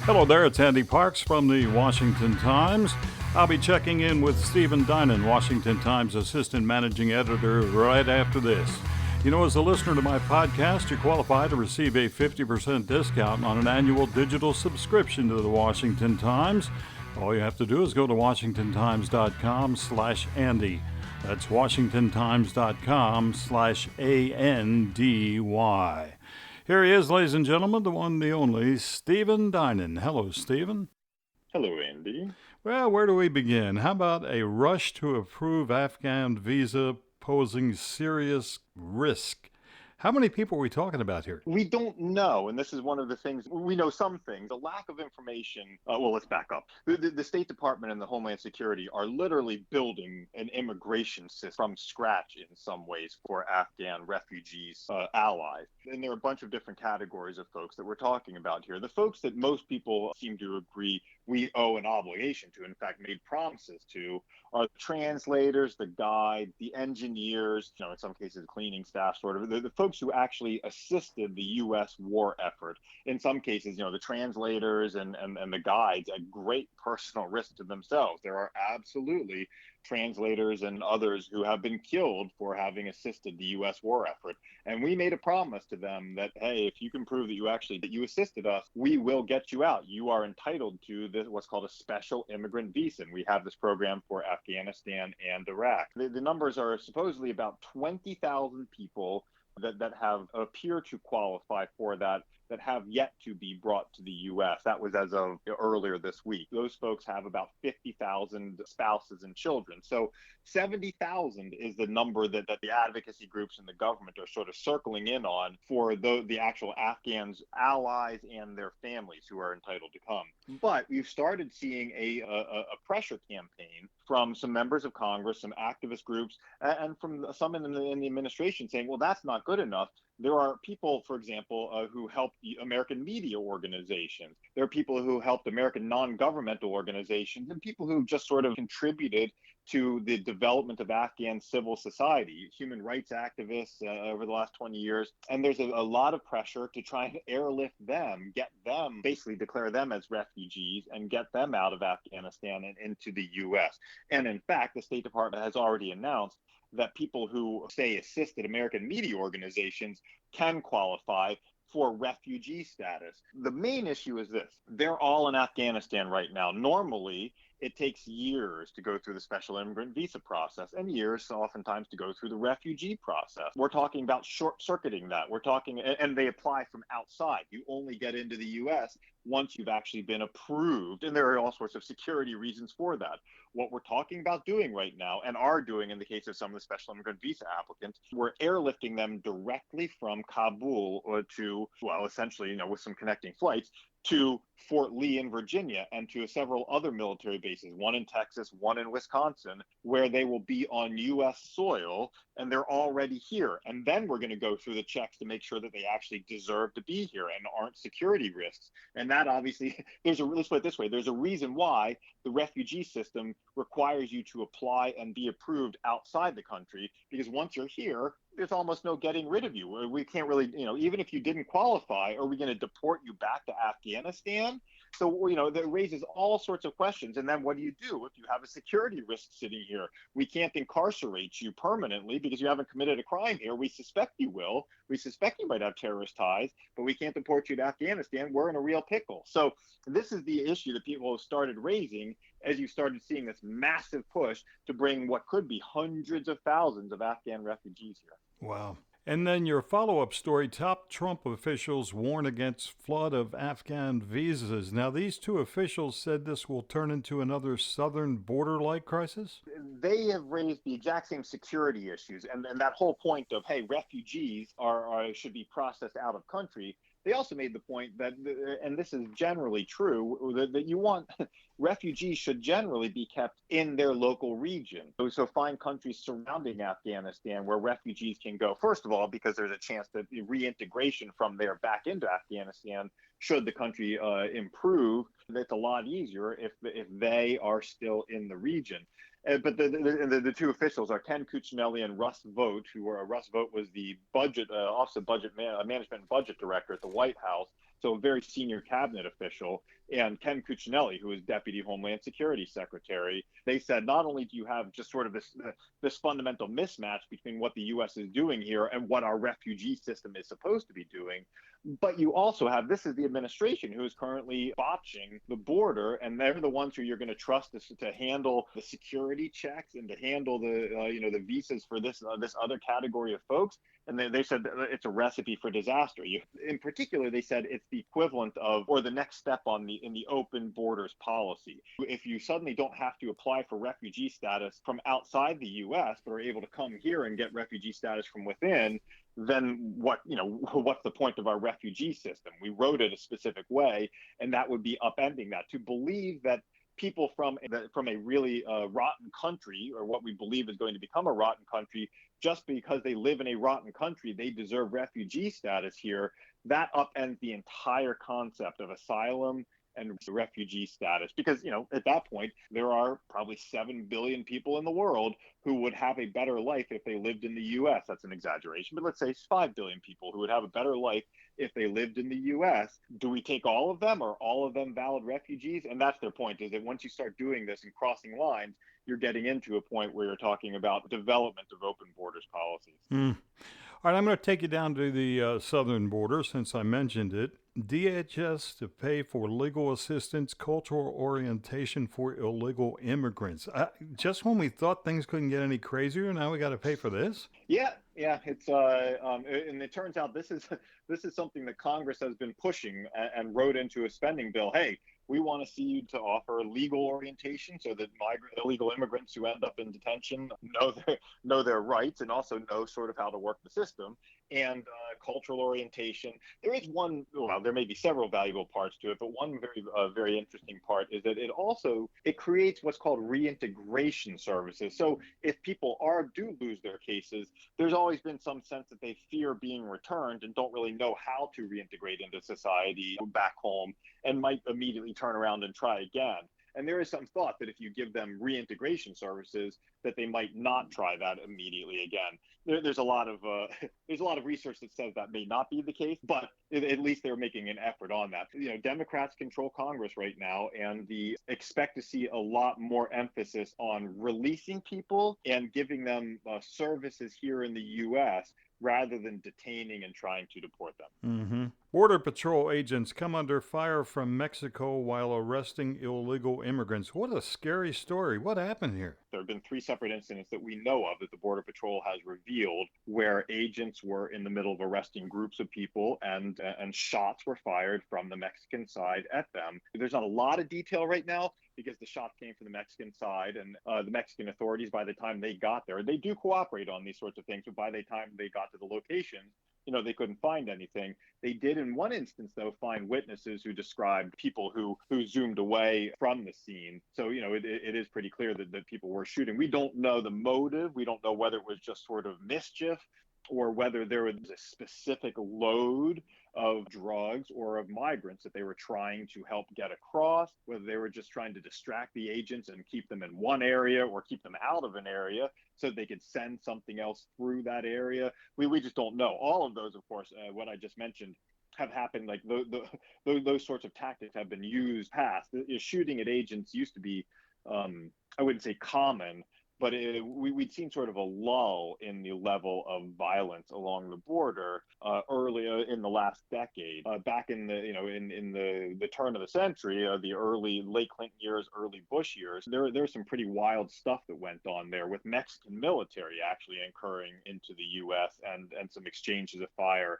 Hello there, it's Andy Parks from the Washington Times. I'll be checking in with Stephen Dinan, Washington Times Assistant Managing Editor, right after this. You know, as a listener to my podcast, you qualify to receive a 50% discount on an annual digital subscription to the Washington Times. All you have to do is go to washingtontimes.com/Andy. That's washingtontimes.com/ANDY. Here he is, ladies and gentlemen, the one, the only, Stephen Dinan. Hello, Stephen. Hello, Andy. Well, where do we begin? How about a rush to approve Afghan visa posing serious risk? How many people are we talking about here? We don't know, and this is one of the things. We know some things. A lack of information. Well, let's back up. The State Department and the Homeland Security are literally building an immigration system from scratch in some ways for Afghan refugees, allies. And there are a bunch of different categories of folks that we're talking about here. The folks that most people seem to agree we owe an obligation to, in fact, made promises to, are the translators, the guides, the engineers, in some cases, cleaning staff, sort of, the folks who actually assisted the U.S. war effort. In some cases, the translators and the guides at great personal risk to themselves. There are absolutely translators and others who have been killed for having assisted the U.S. war effort. And we made a promise to them that, hey, if you can prove that you assisted us, we will get you out. You are entitled to this, what's called a Special Immigrant Visa. And we have this program for Afghanistan and Iraq. The numbers are supposedly about 20,000 people that have appear to qualify for that have yet to be brought to the U.S. That was as of earlier this week. Those folks have about 50,000 spouses and children. So 70,000 is the number that the advocacy groups and the government are sort of circling in on for the actual Afghans, allies, and their families who are entitled to come. But we've started seeing a pressure campaign from some members of Congress, some activist groups, and from some in the administration saying, well, that's not good enough. There are people, for example, who help the American media organizations. There are people who helped American non-governmental organizations and people who just sort of contributed to the development of Afghan civil society, human rights activists over the last 20 years. And there's a lot of pressure to try and airlift them, get them, basically declare them as refugees and get them out of Afghanistan and into the U.S. And in fact, the State Department has already announced that people who, say, assisted American media organizations can qualify for refugee status. The main issue is this. They're all in Afghanistan right now. Normally, it takes years to go through the Special Immigrant Visa process and years oftentimes to go through the refugee process. We're talking about short-circuiting that. We're talking, and they apply from outside. You only get into the U.S. once you've actually been approved, and there are all sorts of security reasons for that. What we're talking about doing right now, and are doing in the case of some of the Special Immigrant Visa applicants, we're airlifting them directly from Kabul to, well, essentially, with some connecting flights, to Fort Lee in Virginia and to several other military bases, one in Texas, one in Wisconsin, where they will be on U.S. soil, and they're already here. And then we're going to go through the checks to make sure that they actually deserve to be here and aren't security risks. And that obviously, let's put it this way, there's a reason why the refugee system requires you to apply and be approved outside the country, because once you're here, there's almost no getting rid of you. We can't really, even if you didn't qualify, are we going to deport you back to Afghanistan? So, that raises all sorts of questions. And then what do you do if you have a security risk sitting here? We can't incarcerate you permanently because you haven't committed a crime here. We suspect you will. We suspect you might have terrorist ties, but we can't deport you to Afghanistan. We're in a real pickle. So this is the issue that people have started raising as you started seeing this massive push to bring what could be hundreds of thousands of Afghan refugees here. Wow. And then your follow-up story, top Trump officials warn against flood of Afghan visas. Now, these two officials said this will turn into another southern border-like crisis? They have raised the exact same security issues. And that whole point of, hey, refugees should be processed out of country. They also made the point that, and this is generally true, that you want refugees should generally be kept in their local region. So find countries surrounding Afghanistan where refugees can go. First of all, because there's a chance that reintegration from there back into Afghanistan, should the country improve, it's a lot easier if they are still in the region. But the two officials are Ken Cuccinelli and Russ Vought, Russ Vought was the Office of Budget Management and Budget Director at the White House, so a very senior cabinet official, and Ken Cuccinelli, who is Deputy Homeland Security Secretary. They said not only do you have just sort of this fundamental mismatch between what the U.S. is doing here and what our refugee system is supposed to be doing, but you also have, this is the administration who is currently botching the border, and they're the ones who you're going to trust to handle the security checks and to handle the visas for this other category of folks. And they said it's a recipe for disaster. In particular, they said it's the equivalent of, or the next step in the open borders policy. If you suddenly don't have to apply for refugee status from outside the U.S., but are able to come here and get refugee status from within, then what's the point of our refugee system? We wrote it a specific way, and that would be upending that. To believe that people from a really rotten country, or what we believe is going to become a rotten country, just because they live in a rotten country, they deserve refugee status here, that upends the entire concept of asylum and refugee status. Because, at that point, there are probably 7 billion people in the world who would have a better life if they lived in the U.S. That's an exaggeration, but let's say 5 billion people who would have a better life if they lived in the U.S. Do we take all of them? Are all of them valid refugees? And that's their point, is that once you start doing this and crossing lines, you're getting into a point where you're talking about development of open borders policies. All right, I'm going to take you down to the southern border since I mentioned it. DHS to pay for legal assistance, cultural orientation for illegal immigrants. Just when we thought things couldn't get any crazier, now we got to pay for this? Yeah, it's and it turns out this is something that Congress has been pushing and wrote into a spending bill. Hey, we want to see you to offer legal orientation so that illegal immigrants who end up in detention know their rights and also know sort of how to work the system. And cultural orientation. There is one, well, there may be several valuable parts to it, but one very interesting part is that it creates what's called reintegration services. So if people do lose their cases, there's always been some sense that they fear being returned and don't really know how to reintegrate into society back home, and might immediately turn around and try again. And there is some thought that if you give them reintegration services, that they might not try that immediately again. There's a lot of research that says that may not be the case, but at least they're making an effort on that. Democrats control Congress right now, and expect to see a lot more emphasis on releasing people and giving them services here in the U.S. rather than detaining and trying to deport them. Mm-hmm. Border Patrol agents come under fire from Mexico while arresting illegal immigrants. What a scary story. What happened here? There have been 3 separate incidents that we know of that the Border Patrol has revealed where agents were in the middle of arresting groups of people, and shots were fired from the Mexican side at them. There's not a lot of detail right now because the shots came from the Mexican side, and the Mexican authorities, by the time they got there, they do cooperate on these sorts of things, but by the time they got to the location, they couldn't find anything. They did, in one instance, though, find witnesses who described people who zoomed away from the scene. So, it is pretty clear that people were shooting. We don't know the motive. We don't know whether it was just sort of mischief or whether there was a specific load of drugs or of migrants that they were trying to help get across, whether they were just trying to distract the agents and keep them in one area or keep them out of an area so they could send something else through that area. We just don't know. All of those, of course, what I just mentioned, have happened. Like those sorts of tactics have been used past. Shooting at agents used to be, I wouldn't say common, but we'd seen sort of a lull in the level of violence along the border earlier in the last decade. Back in the turn of the century, the late Clinton years, early Bush years, there's some pretty wild stuff that went on there, with Mexican military actually incurring into the U.S. and some exchanges of fire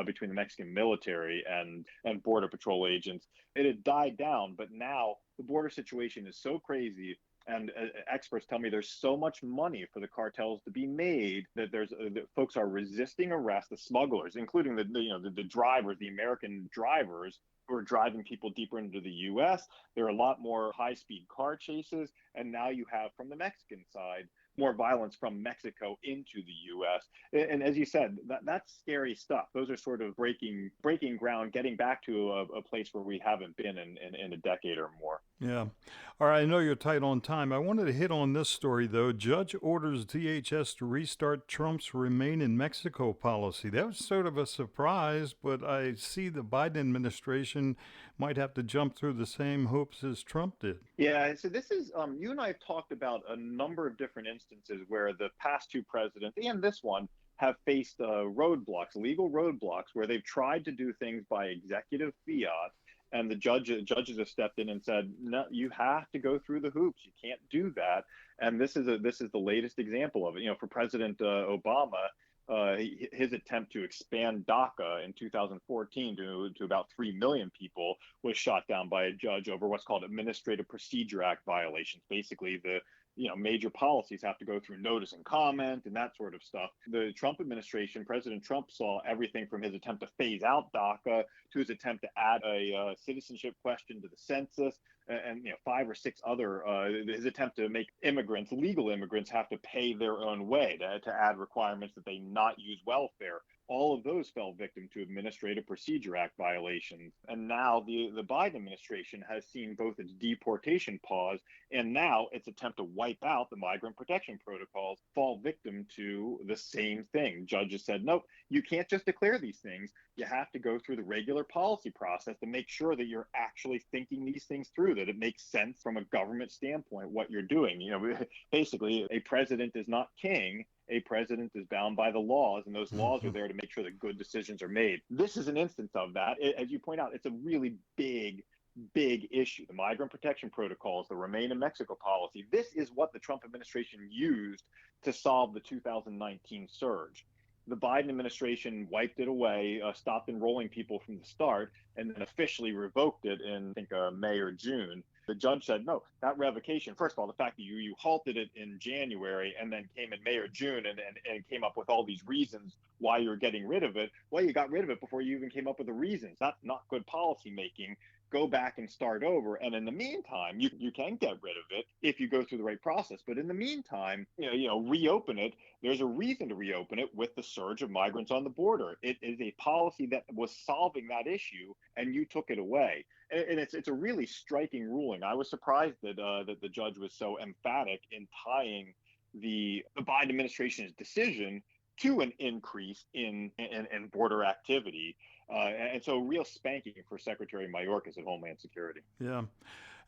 between the Mexican military and Border Patrol agents. It had died down, but now the border situation is so crazy. And experts tell me there's so much money for the cartels to be made that that folks are resisting arrest. The smugglers, including the drivers, the American drivers who are driving people deeper into the U.S. There are a lot more high-speed car chases, and now you have from the Mexican side more violence from Mexico into the U.S. And as you said, that's scary stuff. Those are sort of breaking ground, getting back to a place where we haven't been in a decade or more. Yeah. All right, I know you're tight on time. I wanted to hit on this story, though. Judge orders DHS to restart Trump's Remain in Mexico policy. That was sort of a surprise, but I see the Biden administration might have to jump through the same hoops as Trump did. Yeah, so this is, you and I have talked about a number of different instances where the past two presidents and this one have faced roadblocks, legal roadblocks, where they've tried to do things by executive fiat. And the judges have stepped in and said, no, you have to go through the hoops. You can't do that. And this is the latest example of it. For President Obama, his attempt to expand DACA in 2014 to about 3 million people was shot down by a judge over what's called Administrative Procedure Act violations. Basically, the major policies have to go through notice and comment and that sort of stuff. The Trump administration, President Trump, saw everything from his attempt to phase out DACA to his attempt to add a citizenship question to the census, and 5 or 6 other, his attempt to make legal immigrants, have to pay their own way, to add requirements that they not use welfare. All of those fell victim to Administrative Procedure Act violations. And now the Biden administration has seen both its deportation pause and now its attempt to wipe out the migrant protection protocols fall victim to the same thing. Judges said, nope, you can't just declare these things. You have to go through the regular policy process to make sure that you're actually thinking these things through, that it makes sense from a government standpoint what you're doing. Basically, a president is not king. A president is bound by the laws, and those laws are there to make sure that good decisions are made. This is an instance of that. As you point out, it's a really big issue. The migrant protection protocols, the Remain in Mexico policy, this is what the Trump administration used to solve the 2019 surge. The Biden administration wiped it away, stopped enrolling people from the start, and then officially revoked it in, I think, May or June. The judge said, no, that revocation, first of all, the fact that you halted it in January and then came in May or June and came up with all these reasons why you're getting rid of it. Well, you got rid of it before you even came up with the reasons. That's not good policy making. Go back and start over. And in the meantime, you can get rid of it if you go through the right process. But in the meantime, reopen it. There's a reason to reopen it with the surge of migrants on the border. It is a policy that was solving that issue, and you took it away. And it's a really striking ruling. I was surprised that the judge was so emphatic in tying the Biden administration's decision to an increase in border activity. And so real spanking for Secretary Mayorkas at Homeland Security. Yeah.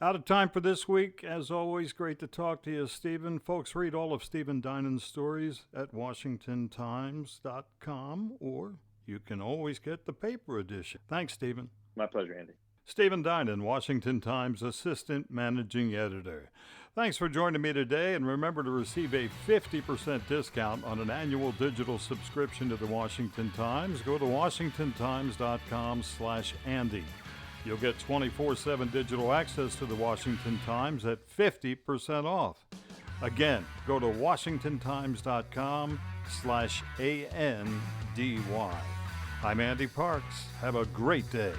Out of time for this week. As always, great to talk to you, Stephen. Folks, read all of Stephen Dinan's stories at WashingtonTimes.com, or you can always get the paper edition. Thanks, Stephen. My pleasure, Andy. Stephen Dinan, Washington Times Assistant Managing Editor. Thanks for joining me today, and remember to receive a 50% discount on an annual digital subscription to the Washington Times. Go to WashingtonTimes.com/Andy. You'll get 24/7 digital access to the Washington Times at 50% off. Again, go to WashingtonTimes.com/ANDY. I'm Andy Parks. Have a great day.